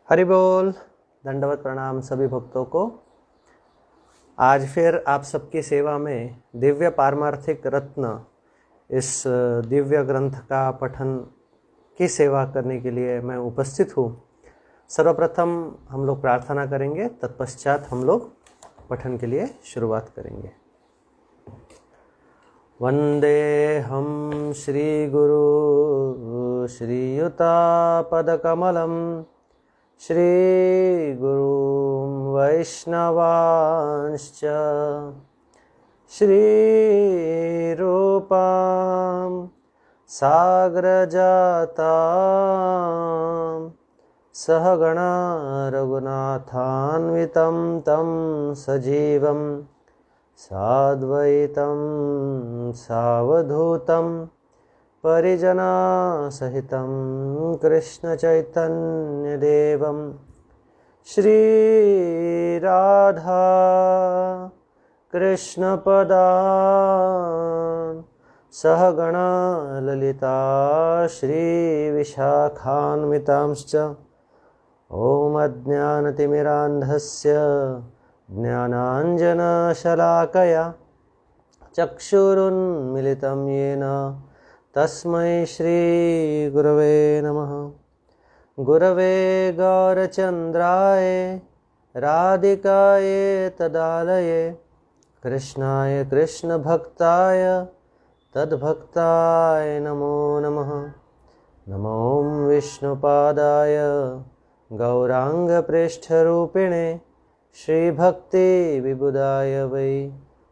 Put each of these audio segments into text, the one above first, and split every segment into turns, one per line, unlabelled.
हरि बोल। दंडवत प्रणाम सभी भक्तों को। आज फिर आप सबकी सेवा में दिव्य पारमार्थिक रत्न इस दिव्य ग्रंथ का पठन की सेवा करने के लिए मैं उपस्थित हूँ। सर्वप्रथम हम लोग प्रार्थना करेंगे, तत्पश्चात हम लोग पठन के लिए शुरुआत करेंगे। वंदेहं श्री गुरु श्रीयुतापदकमलं श्रीगुरुं वैष्णवांश्च श्रीरूपां साग्रजातां सहगणा रघुनाथान्वितं तं सजीवं साद्वैतं सावधूतं परिजनसहितं कृष्णचैतन्यदेवं श्रीराधा कृष्णपदान् सहगणा ललिता श्रीविशाखान्वितांश्च ॐ अज्ञानतिमिरान्धस्य ज्ञानाञ्जनशलाकया चक्षुरुन्मिलितं येन तस्मै श्रीगुरवे नमः। गुरवे गौरचन्द्राय राधिकाय तदालये कृष्णाय कृष्णभक्ताय तद्भक्ताय नमो नमः। नमो विष्णुपादाय गौराङ्गप्रेष्ठरूपिणे श्रीभक्तिविबुधाय वै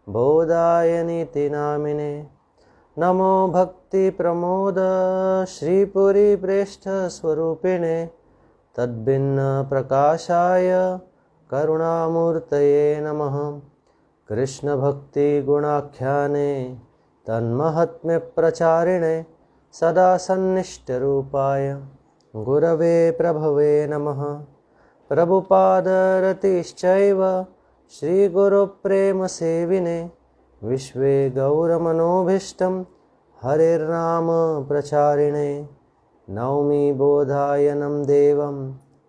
बोधाय नीतिनामिने नमो भक्तिप्रमोद श्रीपुरीप्रेष्ठस्वरूपिणे तद्भिन्नप्रकाशाय करुणामूर्तये नमः। कृष्णभक्तिगुणाख्याने तन्महात्म्यप्रचारिणे सदा सन्निष्टरूपाय गुरवे प्रभवे नमः। प्रभुपादरतिश्चैव श्रीगुरुप्रेमसेविने विश्वे गौरमनोभीष्टं हरेर्नाम प्रचारिणे नौमि बोधायनं देवं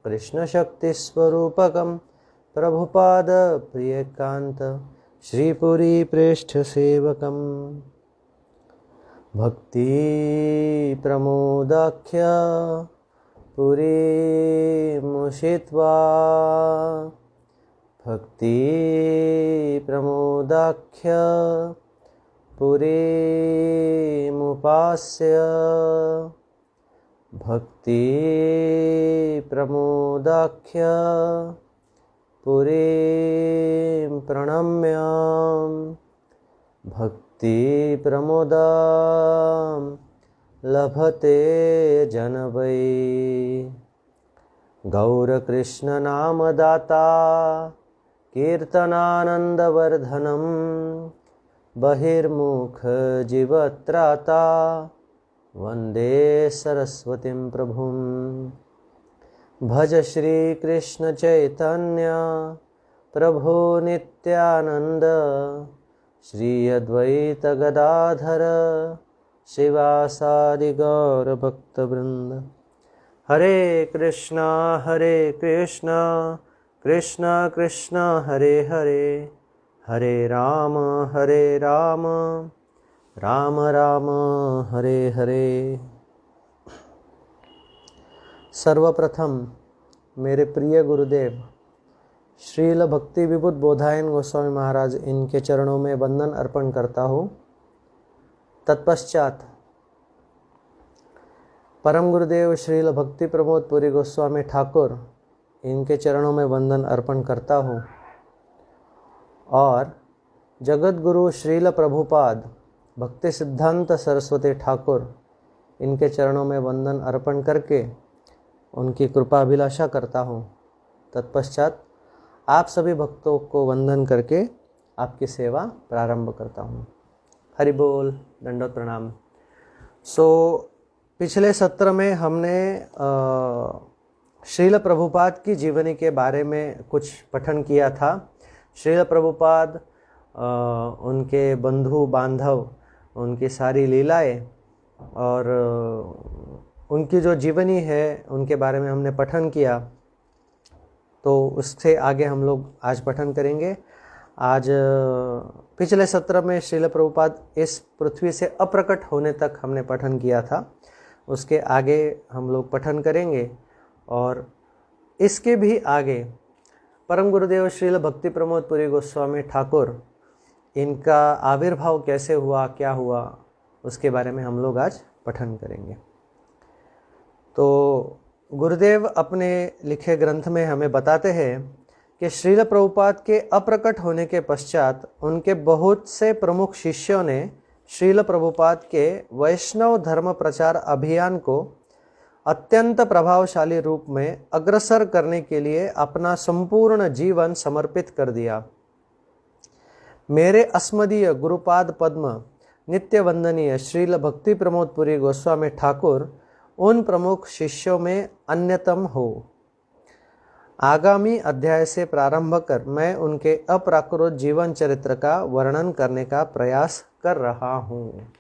कृष्णशक्तिस्वरूपकं प्रभुपादप्रियकान्त श्रीपुरीप्रेष्ठसेवकम्। भक्तिप्रमोदाख्य पुरीमुषित्वा भक्तिप्रमोदाख्य पुरीमुपास्य भक्तिप्रमोदाख्य पुरीं प्रणम्य भक्तिप्रमोदां लभते जन वै। गौरकृष्णनामदाता कीर्तनानन्दवर्धनं बहिर्मुखजीवत्राता वन्दे सरस्वतीं प्रभुं। भज श्रीकृष्णचैतन्य प्रभो नित्यानन्द श्री अद्वैत गदाधर शिवासादि गौरभक्तवृन्द। हरे कृष्णा कृष्णा कृष्णा हरे हरे, हरे राम राम राम हरे हरे। सर्वप्रथम मेरे प्रिय गुरुदेव श्रील भक्ति विबुध बोधायन गोस्वामी महाराज, इनके चरणों में वंदन अर्पण करता हूँ। तत्पश्चात परम गुरुदेव श्रील भक्ति प्रमोद पुरी गोस्वामी ठाकुर, इनके चरणों में वंदन अर्पण करता हूँ। और जगत गुरु श्रील प्रभुपाद भक्ति सिद्धांत सरस्वती ठाकुर, इनके चरणों में वंदन अर्पण करके उनकी कृपा अभिलाषा करता हूँ। तत्पश्चात आप सभी भक्तों को वंदन करके आपकी सेवा प्रारंभ करता हूँ। हरि बोल, दंडवत प्रणाम। पिछले सत्र में हमने श्रील प्रभुपाद की जीवनी के बारे में कुछ पठन किया था। श्रील प्रभुपाद, उनके बंधु बांधव, उनकी सारी लीलाएं और उनकी जो जीवनी है उनके बारे में हमने पठन किया। तो उससे आगे हम लोग आज पठन करेंगे। आज पिछले सत्र में श्रील प्रभुपाद इस पृथ्वी से अप्रकट होने तक हमने पठन किया था, उसके आगे हम लोग पठन करेंगे। और इसके भी आगे परम गुरुदेव श्रील भक्ति प्रमोद पुरी गोस्वामी ठाकुर, इनका आविर्भाव कैसे हुआ, क्या हुआ, उसके बारे में हम लोग आज पठन करेंगे। तो गुरुदेव अपने लिखे ग्रंथ में हमें बताते हैं कि श्रील प्रभुपाद के अप्रकट होने के पश्चात उनके बहुत से प्रमुख शिष्यों ने श्रील प्रभुपाद के वैष्णव धर्म प्रचार अभियान को अत्यंत प्रभावशाली रूप में अग्रसर करने के लिए अपना संपूर्ण जीवन समर्पित कर दिया। मेरे अस्मदीय गुरुपाद पद्म नित्य वंदनीय श्रील भक्ति प्रमोद पुरी गोस्वामी ठाकुर उन प्रमुख शिष्यों में अन्यतम हो। आगामी अध्याय से प्रारंभ कर मैं उनके अप्राकृत जीवन चरित्र का वर्णन करने का प्रयास कर रहा हूँ।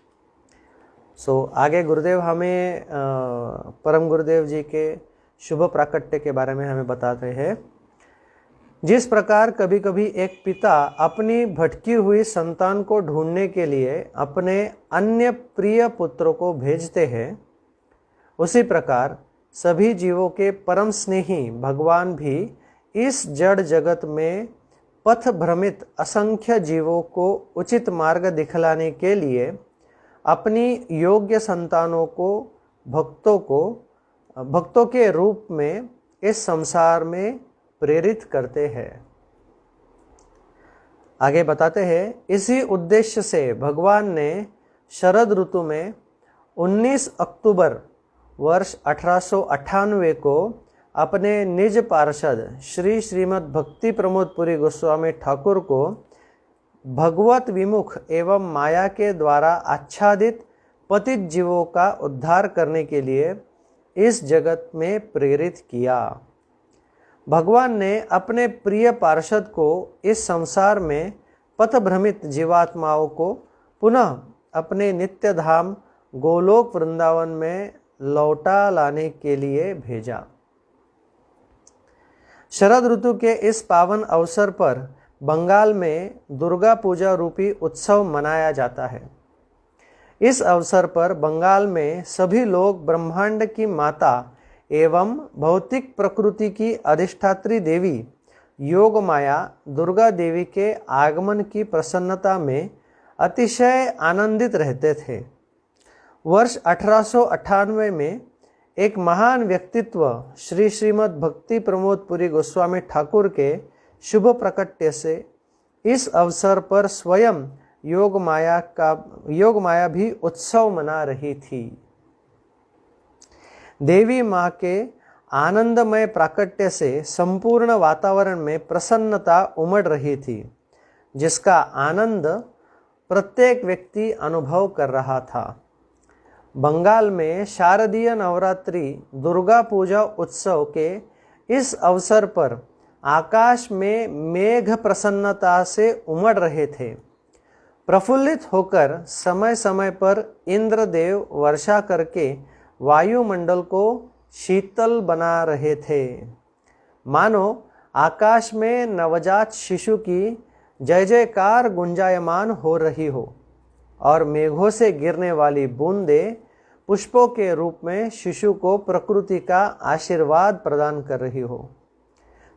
आगे गुरुदेव हमें परम गुरुदेव जी के शुभ प्राकट्य के बारे में हमें बताते हैं। जिस प्रकार कभी कभी एक पिता अपनी भटकी हुई संतान को ढूंढने के लिए अपने अन्य प्रिय पुत्रों को भेजते हैं, उसी प्रकार सभी जीवों के परम स्नेही भगवान भी इस जड़ जगत में पथ भ्रमित असंख्य जीवों को उचित मार्ग दिखलाने के लिए अपनी योग्य संतानों को भक्तों के रूप में इस संसार में प्रेरित करते हैं। आगे बताते हैं, इसी उद्देश्य से भगवान ने शरद ऋतु में 19 अक्टूबर वर्ष 1898 को अपने निज पार्षद श्री श्रीमद् भक्ति प्रमोद पुरी गोस्वामी ठाकुर को भगवत विमुख एवं माया के द्वारा आच्छादित पतित जीवों का उद्धार करने के लिए इस जगत में प्रेरित किया। भगवान ने अपने प्रिय पार्षद को इस संसार में पथभ्रमित जीवात्माओं को पुनः अपने नित्य धाम गोलोक वृंदावन में लौटा लाने के लिए भेजा। शरद ऋतु के इस पावन अवसर पर बंगाल में दुर्गा पूजा रूपी उत्सव मनाया जाता है। इस अवसर पर बंगाल में सभी लोग ब्रह्मांड की माता एवं भौतिक प्रकृति की अधिष्ठात्री देवी योग माया दुर्गा देवी के आगमन की प्रसन्नता में अतिशय आनंदित रहते थे। वर्ष 1898 में एक महान व्यक्तित्व श्री श्रीमद् भक्ति प्रमोद पुरी गोस्वामी ठाकुर के शुभ प्रकट्य से इस अवसर पर स्वयं योग माया भी उत्सव मना रही थी। देवी माँ के आनंदमय प्राकट्य से संपूर्ण वातावरण में प्रसन्नता उमड़ रही थी, जिसका आनंद प्रत्येक व्यक्ति अनुभव कर रहा था। बंगाल में शारदीय नवरात्रि दुर्गा पूजा उत्सव के इस अवसर पर आकाश में मेघ प्रसन्नता से उमड़ रहे थे। प्रफुल्लित होकर समय समय पर इंद्रदेव वर्षा करके वायुमंडल को शीतल बना रहे थे। मानो आकाश में नवजात शिशु की जय जयकार गुंजायमान हो रही हो और मेघों से गिरने वाली बूंदें पुष्पों के रूप में शिशु को प्रकृति का आशीर्वाद प्रदान कर रही हो।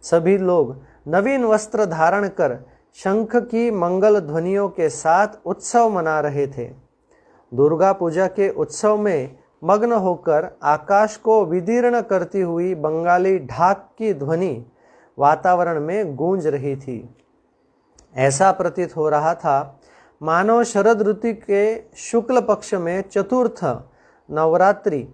सभी लोग नवीन वस्त्र धारण कर शंख की मंगल ध्वनियों के साथ उत्सव मना रहे थे। दुर्गा पूजा के उत्सव में मग्न होकर आकाश को विदीर्ण करती हुई बंगाली ढाक की ध्वनि वातावरण में गूंज रही थी। ऐसा प्रतीत हो रहा था मानो शरद ऋतु के शुक्ल पक्ष में चतुर्थ नवरात्रि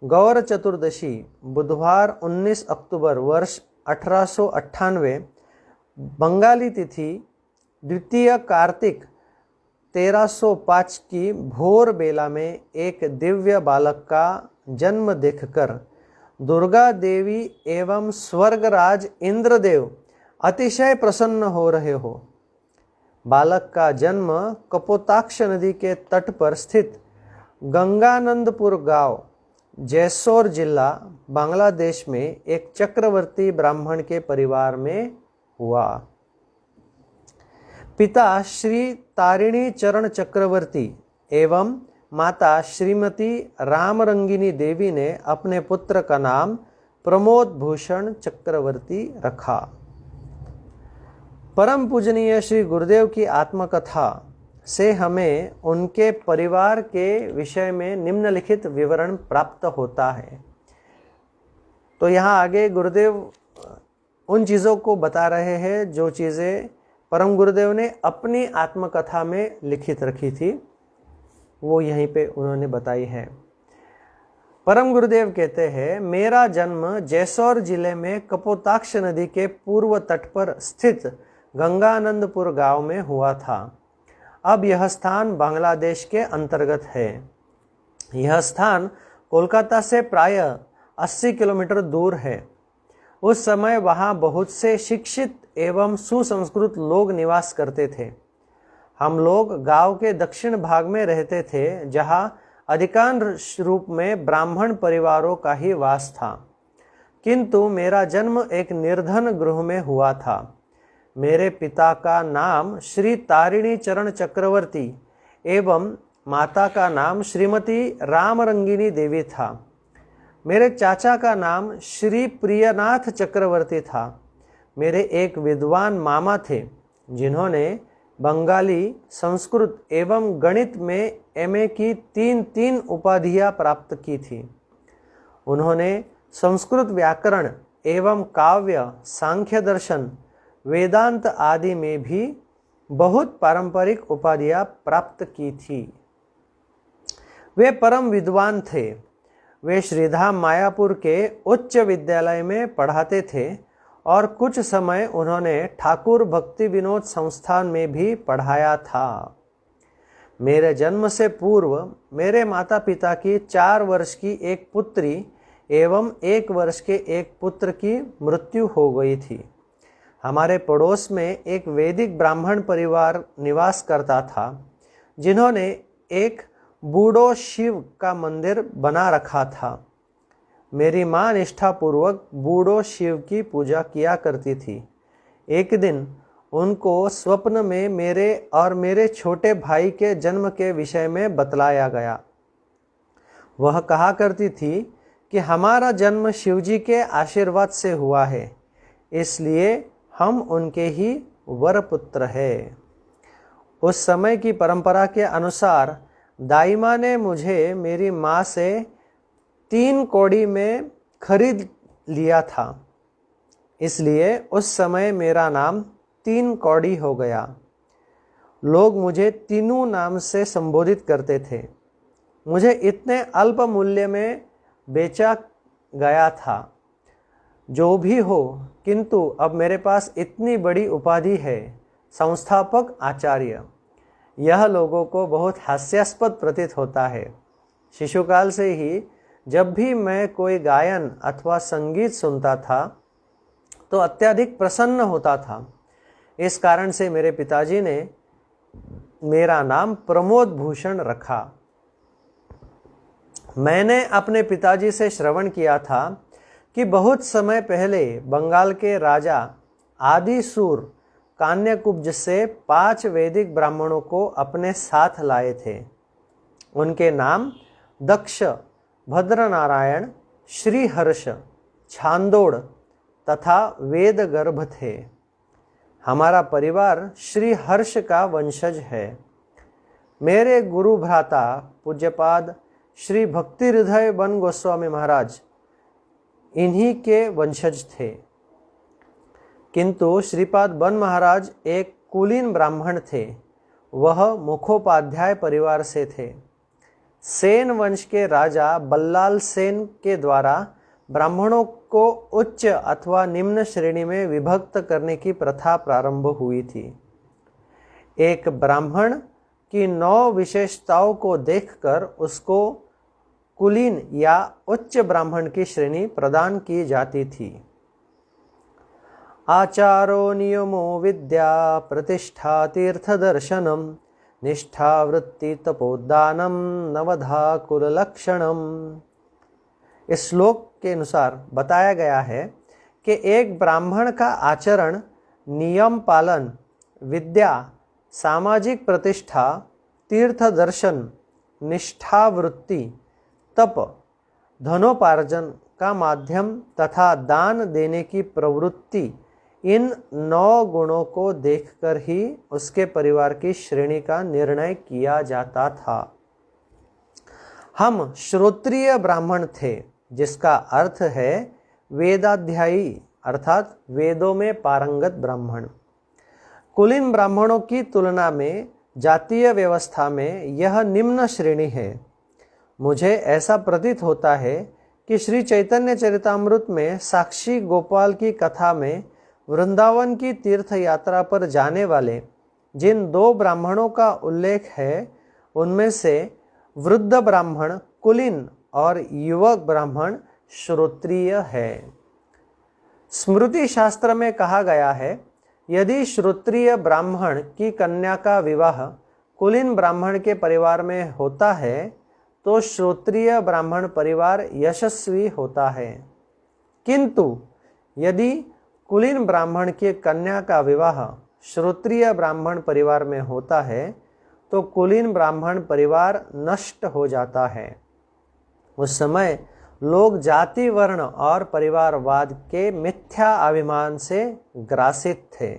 गौर चतुर्दशी बुधवार 19 अक्टूबर वर्ष 1898 बंगाली तिथि द्वितीय कार्तिक 1305 की भोर बेला में एक दिव्य बालक का जन्म देखकर दुर्गा देवी एवं स्वर्गराज इंद्रदेव अतिशय प्रसन्न हो रहे हो। बालक का जन्म कपोताक्ष नदी के तट पर स्थित गंगानंदपुर गांव जैसोर जिला बांग्लादेश में एक चक्रवर्ती ब्राह्मण के परिवार में हुआ। पिता श्री तारिणी चरण चक्रवर्ती एवं माता श्रीमती रामरंगिनी देवी ने अपने पुत्र का नाम प्रमोद भूषण चक्रवर्ती रखा। परम पूजनीय श्री गुरुदेव की आत्मकथा से हमें उनके परिवार के विषय में निम्नलिखित विवरण प्राप्त होता है। तो यहाँ आगे गुरुदेव उन चीज़ों को बता रहे हैं जो चीज़ें परम गुरुदेव ने अपनी आत्मकथा में लिखित रखी थी, वो यहीं पे उन्होंने बताई है। परम गुरुदेव कहते हैं, मेरा जन्म जैसोर जिले में कपोताक्ष नदी के पूर्व तट पर स्थित गंगानंदपुर गांव में हुआ था। अब यह स्थान बांग्लादेश के अंतर्गत है। यह स्थान कोलकाता से प्राय 80 किलोमीटर दूर है। उस समय वहाँ बहुत से शिक्षित एवं सुसंस्कृत लोग निवास करते थे। हम लोग गांव के दक्षिण भाग में रहते थे, जहाँ अधिकांश रूप में ब्राह्मण परिवारों का ही वास था। किंतु मेरा जन्म एक निर्धन गृह में हुआ था। मेरे पिता का नाम श्री तारिणी चरण चक्रवर्ती एवं माता का नाम श्रीमती रामरंगिनी देवी था। मेरे चाचा का नाम श्री प्रियनाथ चक्रवर्ती था। मेरे एक विद्वान मामा थे जिन्होंने बंगाली, संस्कृत एवं गणित में एमए की तीन उपाधियां प्राप्त की थी। उन्होंने संस्कृत व्याकरण एवं काव्य, सांख्य दर्शन, वेदांत आदि में भी बहुत पारंपरिक उपाधियां प्राप्त की थी। वे परम विद्वान थे। वे श्रीधाम मायापुर के उच्च विद्यालय में पढ़ाते थे और कुछ समय उन्होंने ठाकुर भक्ति विनोद संस्थान में भी पढ़ाया था। मेरे जन्म से पूर्व मेरे माता पिता की 4 वर्ष की एक पुत्री एवं 1 वर्ष के एक पुत्र की मृत्यु हो गई थी। हमारे पड़ोस में एक वैदिक ब्राह्मण परिवार निवास करता था, जिन्होंने एक बूढ़ो शिव का मंदिर बना रखा था। मेरी माँ निष्ठापूर्वक बूढ़ो शिव की पूजा किया करती थी। एक दिन उनको स्वप्न में मेरे और मेरे छोटे भाई के जन्म के विषय में बतलाया गया। वह कहा करती थी कि हमारा जन्म शिवजी के आशीर्वाद से हुआ है, इसलिए हम उनके ही वरपुत्र है। उस समय की परंपरा के अनुसार दाई माँ ने मुझे मेरी माँ से 3 कौड़ी में खरीद लिया था, इसलिए उस समय मेरा नाम 3 कौड़ी हो गया। लोग मुझे तीनों नाम से संबोधित करते थे। मुझे इतने अल्प मूल्य में बेचा गया था। जो भी हो, किंतु अब मेरे पास इतनी बड़ी उपाधि है, संस्थापक आचार्य। यह लोगों को बहुत हास्यास्पद प्रतीत होता है। शिशुकाल से ही जब भी मैं कोई गायन अथवा संगीत सुनता था तो अत्यधिक प्रसन्न होता था। इस कारण से मेरे पिताजी ने मेरा नाम प्रमोद भूषण रखा। मैंने अपने पिताजी से श्रवण किया था कि बहुत समय पहले बंगाल के राजा आदिसूर कान्यकुब्ज से 5 वैदिक ब्राह्मणों को अपने साथ लाए थे। उनके नाम दक्ष, भद्रनारायण, श्रीहर्ष, छांदोड़ तथा वेदगर्भ थे। हमारा परिवार श्रीहर्ष का वंशज है। मेरे गुरु भ्राता पूज्यपाद श्री भक्ति हृदय बन गोस्वामी महाराज इन्हीं के वंशज थे। किंतु श्रीपाद बन महाराज एक कुलीन ब्राह्मण थे। वह मुखोपाध्याय परिवार से थे। सेन वंश के राजा बल्लाल सेन के द्वारा ब्राह्मणों को उच्च अथवा निम्न श्रेणी में विभक्त करने की प्रथा प्रारंभ हुई थी। एक ब्राह्मण की 9 विशेषताओं को देखकर उसको कुलीन या उच्च ब्राह्मण की श्रेणी प्रदान की जाती थी। आचारो नियमो विद्या प्रतिष्ठा तीर्थ दर्शनम निष्ठा वृत्ति तपोदानम नवधा कुल लक्षणम। इस श्लोक के अनुसार बताया गया है कि एक ब्राह्मण का आचरण, नियम पालन, विद्या, सामाजिक प्रतिष्ठा, तीर्थ दर्शन, निष्ठावृत्ति, तप, धनोपार्जन का माध्यम तथा दान देने की प्रवृत्ति, इन 9 गुणों को देखकर ही उसके परिवार की श्रेणी का निर्णय किया जाता था। हम श्रोत्रिय ब्राह्मण थे, जिसका अर्थ है वेदाध्यायी अर्थात वेदों में पारंगत ब्राह्मण। कुलीन ब्राह्मणों की तुलना में जातीय व्यवस्था में यह निम्न श्रेणी है। मुझे ऐसा प्रतीत होता है कि श्री चैतन्य चरितामृत में साक्षी गोपाल की कथा में वृंदावन की तीर्थ यात्रा पर जाने वाले जिन 2 ब्राह्मणों का उल्लेख है, उनमें से वृद्ध ब्राह्मण कुलीन और युवक ब्राह्मण श्रोत्रिय है। स्मृति शास्त्र में कहा गया है, यदि श्रोत्रिय ब्राह्मण की कन्या का विवाह कुलीन ब्राह्मण के परिवार में होता है तो श्रोत्रिय ब्राह्मण परिवार यशस्वी होता है, किंतु यदि कुलीन ब्राह्मण की कन्या का विवाह श्रोत्रिय ब्राह्मण परिवार में होता है तो कुलीन ब्राह्मण परिवार नष्ट हो जाता है। उस समय लोग जाति, वर्ण और परिवारवाद के मिथ्या अभिमान से ग्रासित थे।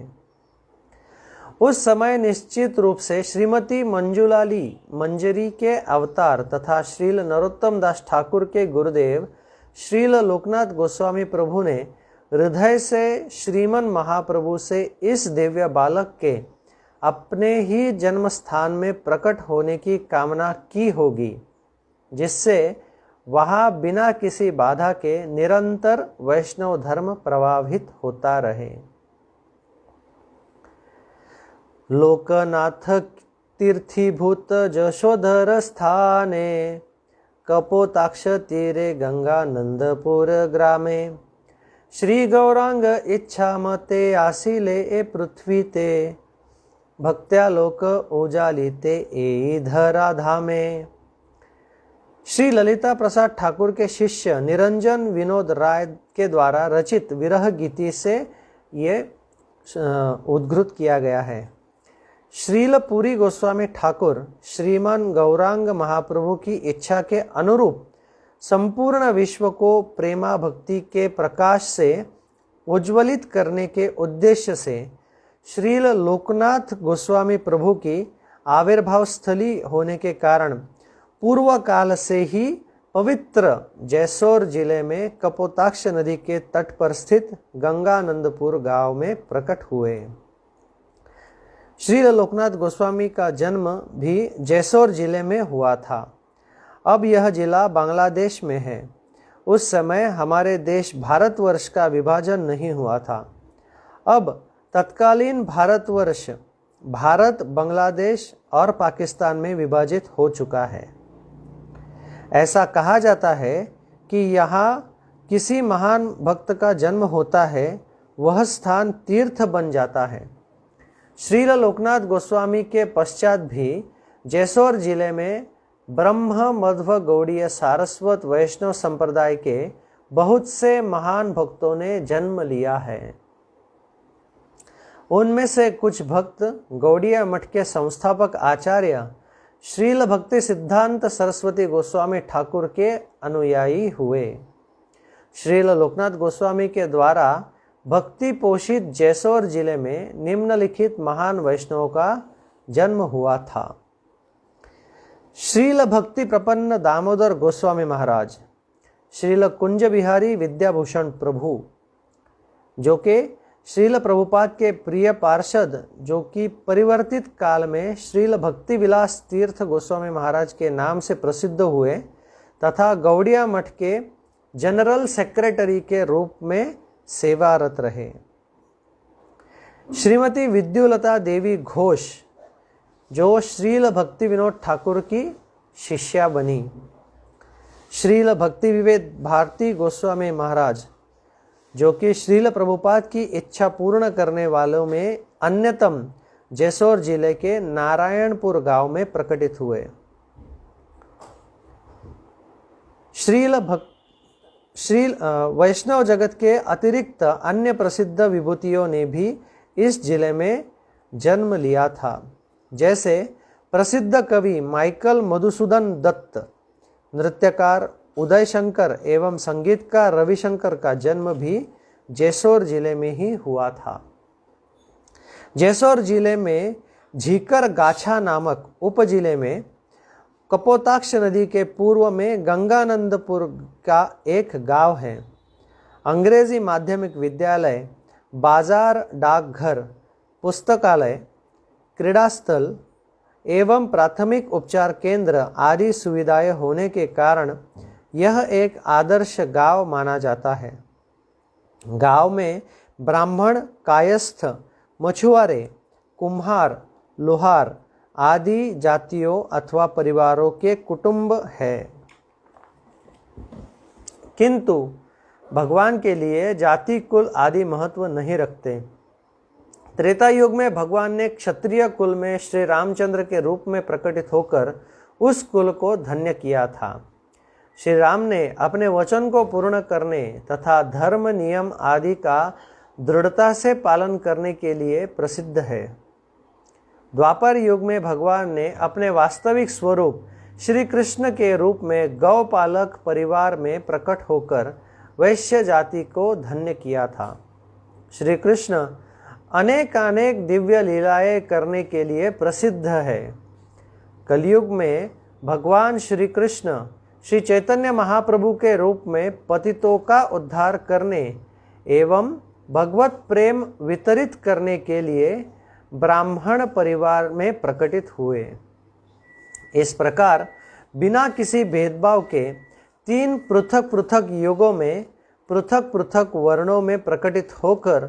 उस समय निश्चित रूप से श्रीमती मंजुलाली मंजरी के अवतार तथा श्रील नरोत्तम दास ठाकुर के गुरुदेव श्रील लोकनाथ गोस्वामी प्रभु ने हृदय से श्रीमन महाप्रभु से इस दिव्य बालक के अपने ही जन्म स्थान में प्रकट होने की कामना की होगी, जिससे वहाँ बिना किसी बाधा के निरंतर वैष्णव धर्म प्रभावित होता रहे। लोकनाथ तीर्थीभूत जशोधर स्थाने, कपोताक्ष तीरे गंगा नंदपुर ग्रामे, श्री गौरांग इच्छा मते आसीले ए पृथ्वी ते, भक्त्या लोक उजालिते ए धरा धामे। श्री ललिता प्रसाद ठाकुर के शिष्य निरंजन विनोद राय के द्वारा रचित विरह गीति से ये उद्घृत किया गया है। श्रील पुरी गोस्वामी ठाकुर श्रीमान गौरांग महाप्रभु की इच्छा के अनुरूप संपूर्ण विश्व को प्रेमा भक्ति के प्रकाश से उज्ज्वलित करने के उद्देश्य से श्रील लोकनाथ गोस्वामी प्रभु की आविर्भाव स्थली होने के कारण पूर्व काल से ही पवित्र जैसोर जिले में कपोताक्ष नदी के तट पर स्थित गंगानंदपुर गांव में प्रकट हुए। श्री लोकनाथ गोस्वामी का जन्म भी जैसोर जिले में हुआ था। अब यह जिला बांग्लादेश में है। उस समय हमारे देश भारतवर्ष का विभाजन नहीं हुआ था। अब तत्कालीन भारतवर्ष भारत, बांग्लादेश और पाकिस्तान में विभाजित हो चुका है। ऐसा कहा जाता है कि यहाँ किसी महान भक्त का जन्म होता है, वह स्थान तीर्थ बन जाता है। श्रील लोकनाथ गोस्वामी के पश्चात भी जैसोर जिले में ब्रह्म मध्व गौड़ीय सारस्वत वैष्णव संप्रदाय के बहुत से महान भक्तों ने जन्म लिया है। उनमें से कुछ भक्त गौड़ीय मठ के संस्थापक आचार्य श्रील भक्ति सिद्धांत सरस्वती गोस्वामी ठाकुर के अनुयायी हुए। श्रील लोकनाथ गोस्वामी के द्वारा भक्ति पोषित जैसोर जिले में निम्नलिखित महान वैष्णवों का जन्म हुआ था। श्रील भक्ति प्रपन्न दामोदर गोस्वामी महाराज, श्रील कुंज बिहारी विद्याभूषण प्रभु, जो कि श्रील प्रभुपाद के प्रिय पार्षद, जो कि परिवर्तित काल में श्रील भक्ति विलास तीर्थ गोस्वामी महाराज के नाम से प्रसिद्ध हुए तथा गौड़िया मठ के जनरल सेक्रेटरी के रूप में सेवारत रहे। श्रीमती विद्युलता देवी घोष, जो श्रील भक्ति विनोद ठाकुर की शिष्या बनी। श्रील भक्ति विवेक भारती गोस्वामी महाराज, जो कि श्रील प्रभुपाद की इच्छा पूर्ण करने वालों में अन्यतम, जैसोर जिले के नारायणपुर गांव में प्रकटित हुए। श्री वैष्णव जगत के अतिरिक्त अन्य प्रसिद्ध विभूतियों ने भी इस जिले में जन्म लिया था। जैसे प्रसिद्ध कवि माइकल मधुसूदन दत्त, नृत्यकार उदय शंकर एवं संगीतकार रविशंकर का जन्म भी जैसोर जिले में ही हुआ था। जैसोर जिले में झीकर गाछा नामक उपजिले में कपोताक्ष नदी के पूर्व में गंगानंदपुर का एक गांव है। अंग्रेजी माध्यमिक विद्यालय, बाजार, डाकघर, पुस्तकालय, क्रीड़ास्थल एवं प्राथमिक उपचार केंद्र आदि सुविधाएं होने के कारण यह एक आदर्श गांव माना जाता है। गांव में ब्राह्मण, कायस्थ, मछुआरे, कुम्हार, लोहार आदि जातियों अथवा परिवारों के कुटुंब है। किंतु भगवान के लिए जाति, कुल आदि महत्व नहीं रखते। त्रेता युग में भगवान ने क्षत्रिय कुल में श्री रामचंद्र के रूप में प्रकटित होकर उस कुल को धन्य किया था। श्री राम ने अपने वचन को पूर्ण करने तथा धर्म, नियम आदि का दृढ़ता से पालन करने के लिए प्रसिद्ध है। द्वापर युग में भगवान ने अपने वास्तविक स्वरूप श्री कृष्ण के रूप में गौपालक परिवार में प्रकट होकर वैश्य जाति को धन्य किया था। श्री कृष्ण अनेकानेक दिव्य लीलाएं करने के लिए प्रसिद्ध है। कलयुग में भगवान श्री कृष्ण श्री चैतन्य महाप्रभु के रूप में पतितों का उद्धार करने एवं भगवत प्रेम वितरित करने के लिए ब्राह्मण परिवार में प्रकटित हुए। इस प्रकार बिना किसी भेदभाव के तीन पृथक पृथक युगों में पृथक पृथक वर्णों में प्रकटित होकर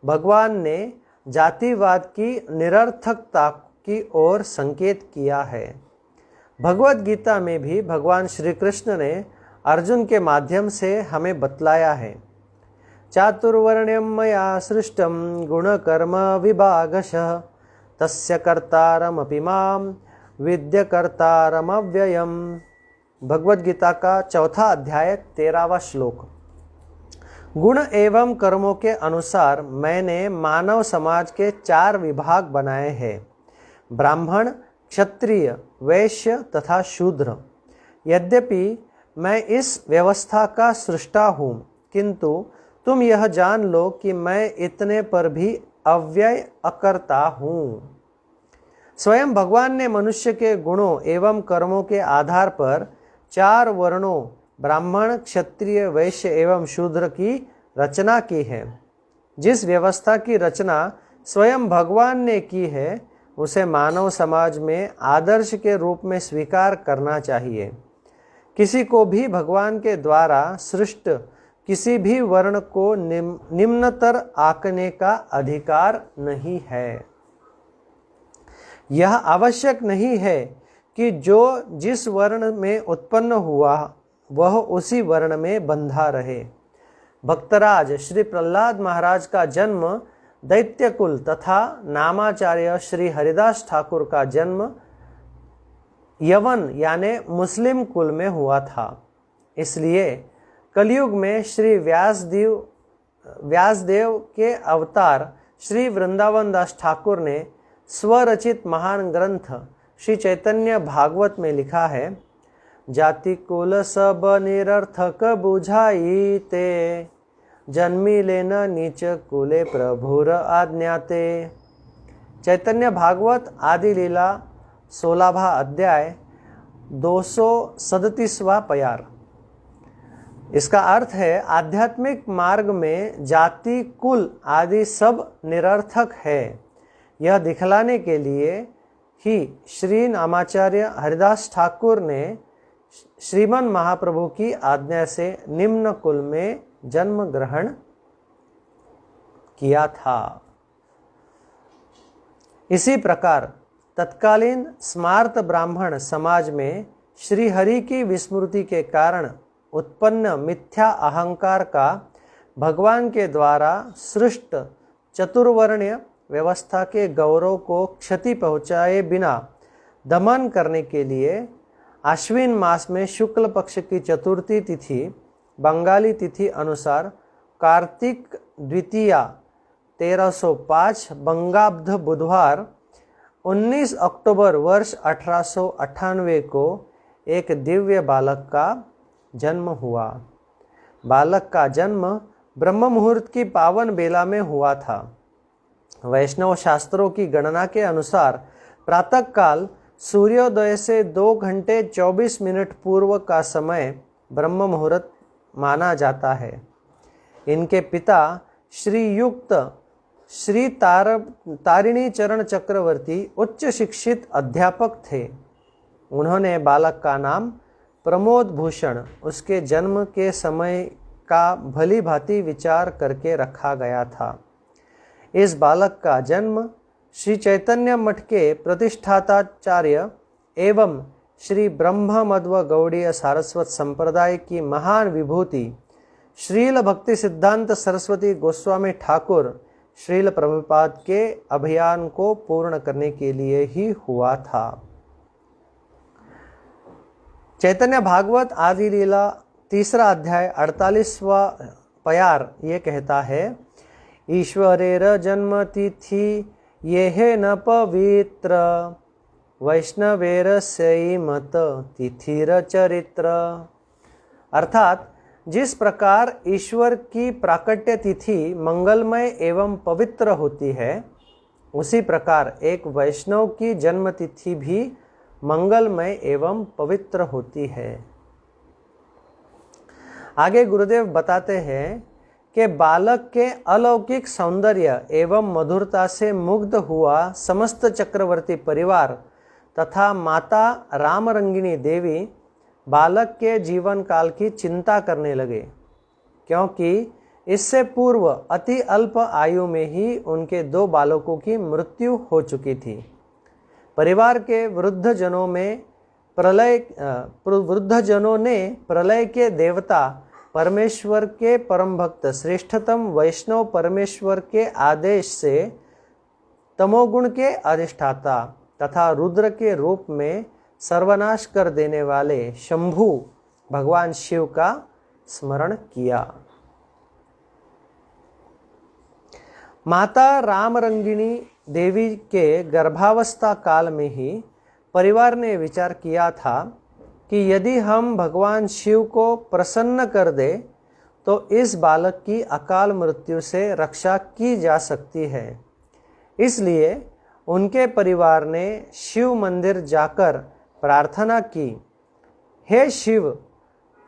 भगवान ने जातिवाद की निरर्थकता की ओर संकेत किया है। भगवत गीता में भी भगवान श्री कृष्ण ने अर्जुन के माध्यम से हमें बतलाया है, चातुर्वर्ण्यं मया सृष्टं गुणकर्म विभागशः तस्य कर्तारमपि मां विद्य कर्तारमव्ययम्। भगवत गीता का 4 अध्याय 13वां श्लोक। गुण एवं कर्मों के अनुसार मैंने मानव समाज के 4 विभाग बनाए हैं, ब्राह्मण, क्षत्रिय, वैश्य तथा शूद्र। यद्यपि मैं इस व्यवस्था का सृष्टा हूँ, किंतु तुम यह जान लो कि मैं इतने पर भी अव्यय अकर्ता हूँ। स्वयं भगवान ने मनुष्य के गुणों एवं कर्मों के आधार पर 4 वर्णों ब्राह्मण, क्षत्रिय, वैश्य एवं शूद्र की रचना की है। जिस व्यवस्था की रचना स्वयं भगवान ने की है उसे मानव समाज में आदर्श के रूप में स्वीकार करना चाहिए। किसी को भी भगवान के द्वारा सृष्ट किसी भी वर्ण को निम्नतर आंकने का अधिकार नहीं है। यह आवश्यक नहीं है कि जो जिस वर्ण में उत्पन्न हुआ वह उसी वर्ण में बंधा रहे। भक्तराज श्री प्रहलाद महाराज का जन्म दैत्य कुल तथा नामाचार्य श्री हरिदास ठाकुर का जन्म यवन यानी मुस्लिम कुल में हुआ था। इसलिए कलयुग में श्री व्यासदेव के अवतार श्री वृंदावन दास ठाकुर ने स्वरचित महान ग्रंथ श्री चैतन्य भागवत में लिखा है, जाति कुल सब निरर्थक बुझाई ते जन्मी लेन नीच कुले प्रभुर आज्ञाते। चैतन्य भागवत आदि लीला 16वां अध्याय 237वां प्यार। इसका अर्थ है आध्यात्मिक मार्ग में जाति, कुल आदि सब निरर्थक है। यह दिखलाने के लिए ही श्री नामाचार्य हरिदास ठाकुर ने श्रीमन महाप्रभु की आज्ञा से निम्न कुल में जन्म ग्रहण किया था। इसी प्रकार तत्कालीन स्मार्त ब्राह्मण समाज में श्री हरि की विस्मृति के कारण उत्पन्न मिथ्या अहंकार का भगवान के द्वारा सृष्ट चतुर्वर्ण्य व्यवस्था के गौरव को क्षति पहुंचाए बिना दमन करने के लिए आश्विन मास में शुक्ल पक्ष की चतुर्थी तिथि बंगाली तिथि अनुसार कार्तिक द्वितीया 1305 बंगाब्द बुधवार 19 अक्टूबर वर्ष 1898 को एक दिव्य बालक का जन्म हुआ। बालक का जन्म ब्रह्म मुहूर्त की पावन बेला में हुआ था। वैष्णव शास्त्रों की गणना के अनुसार प्रातःकाल सूर्योदय से 2 घंटे 24 मिनट पूर्व का समय ब्रह्म मुहूर्त माना जाता है। इनके पिता श्रीयुक्त श्री तारिणी चरण चक्रवर्ती उच्च शिक्षित अध्यापक थे। उन्होंने बालक का नाम प्रमोद भूषण उसके जन्म के समय का भली भांति विचार करके रखा गया था। इस बालक का जन्म श्री चैतन्य मठ के प्रतिष्ठाताचार्य एवं श्री ब्रह्म मध्व गौड़ीय सारस्वत संप्रदाय की महान विभूति श्रील भक्ति सिद्धांत सरस्वती गोस्वामी ठाकुर श्रील प्रभुपाद के अभियान को पूर्ण करने के लिए ही हुआ था। चैतन्य भागवत आदि लीला 3 अध्याय 48वां प्यार ये कहता है, ईश्वरेर जन्म तिथि ये है न पवित्र वैष्णवेर सई मत तिथिर चरित्र। अर्थात जिस प्रकार ईश्वर की प्राकट्य तिथि मंगलमय एवं पवित्र होती है, उसी प्रकार एक वैष्णव की जन्म तिथि भी मंगलमय एवं पवित्र होती है। आगे गुरुदेव बताते हैं कि बालक के अलौकिक सौंदर्य एवं मधुरता से मुग्ध हुआ समस्त चक्रवर्ती परिवार तथा माता रामरंगिणी देवी बालक के जीवन काल की चिंता करने लगे, क्योंकि इससे पूर्व अति अल्प आयु में ही उनके 2 बालकों की मृत्यु हो चुकी थी। परिवार के वृद्धजनों ने प्रलय के देवता परमेश्वर के परम भक्त श्रेष्ठतम वैष्णव परमेश्वर के आदेश से तमोगुण के अधिष्ठाता तथा रुद्र के रूप में सर्वनाश कर देने वाले शंभु भगवान शिव का स्मरण किया। माता रामरंगिणी देवी के गर्भावस्था काल में ही परिवार ने विचार किया था कि यदि हम भगवान शिव को प्रसन्न कर दे तो इस बालक की अकाल मृत्यु से रक्षा की जा सकती है। इसलिए उनके परिवार ने शिव मंदिर जाकर प्रार्थना की, हे शिव,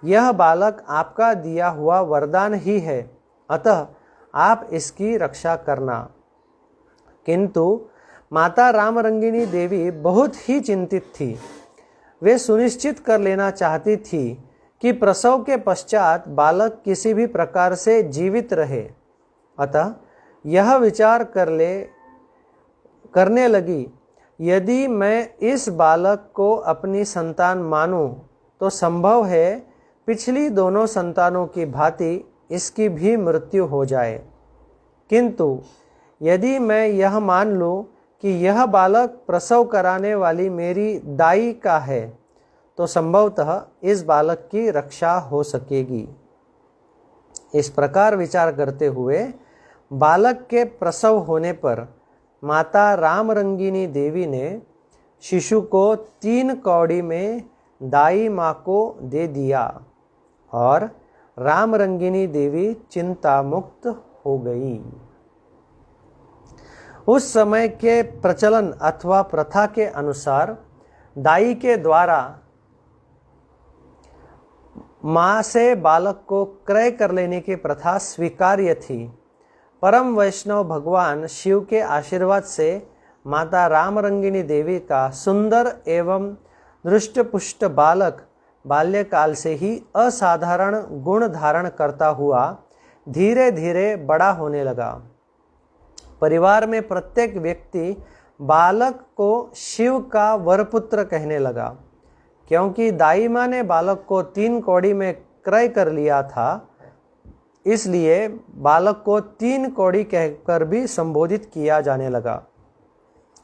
यह बालक आपका दिया हुआ वरदान ही है, अतः आप इसकी रक्षा करना। किंतु माता रामरंगिणी देवी बहुत ही चिंतित थी। वे सुनिश्चित कर लेना चाहती थी कि प्रसव के पश्चात बालक किसी भी प्रकार से जीवित रहे। अतः यह विचार करने लगी, यदि मैं इस बालक को अपनी संतान मानूं तो संभव है पिछली दोनों संतानों की भांति इसकी भी मृत्यु हो जाए। किंतु यदि मैं यह मान लूं कि यह बालक प्रसव कराने वाली मेरी दाई का है तो संभवतः इस बालक की रक्षा हो सकेगी। इस प्रकार विचार करते हुए बालक के प्रसव होने पर माता रामरंगिणी देवी ने शिशु को 3 कौड़ी में दाई माँ को दे दिया और रामरंगिणी देवी चिंता मुक्त हो गई। उस समय के प्रचलन अथवा प्रथा के अनुसार दाई के द्वारा माँ से बालक को क्रय कर लेने की प्रथा स्वीकार्य थी। परम वैष्णव भगवान शिव के आशीर्वाद से माता रामरंगिणी देवी का सुंदर एवं दृष्टपुष्ट बालक बाल्यकाल से ही असाधारण गुण धारण करता हुआ धीरे धीरे बड़ा होने लगा। परिवार में प्रत्येक व्यक्ति बालक को शिव का वरपुत्र कहने लगा। क्योंकि दाई माँ ने बालक को 3 कौड़ी में क्रय कर लिया था, इसलिए बालक को 3 कौड़ी कहकर भी संबोधित किया जाने लगा।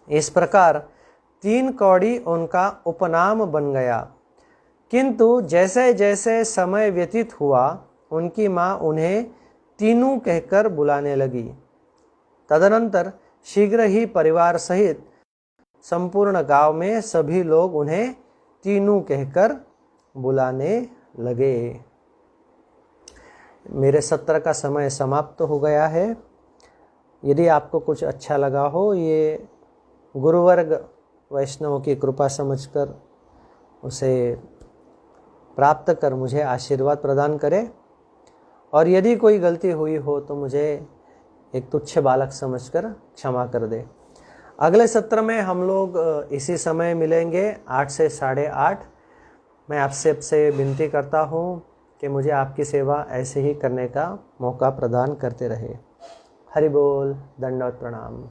इस प्रकार 3 कौड़ी उनका उपनाम बन गया। किंतु जैसे जैसे समय व्यतीत हुआ उनकी माँ उन्हें तीनू कहकर बुलाने लगी। तदनंतर शीघ्र ही परिवार सहित संपूर्ण गांव में सभी लोग उन्हें तीनू कहकर बुलाने लगे। मेरे सत्र का समय समाप्त हो गया है। यदि आपको कुछ अच्छा लगा हो, ये गुरुवर्ग वैष्णवों की कृपा समझकर उसे प्राप्त कर मुझे आशीर्वाद प्रदान करें, और यदि कोई गलती हुई हो तो मुझे एक तुच्छ बालक समझकर क्षमा कर दे। अगले सत्र में हम लोग इसी समय मिलेंगे 8 से 8:30। मैं आपसे विनती करता हूँ कि मुझे आपकी सेवा ऐसे ही करने का मौका प्रदान करते रहे। हरि बोल, दंडवत प्रणाम।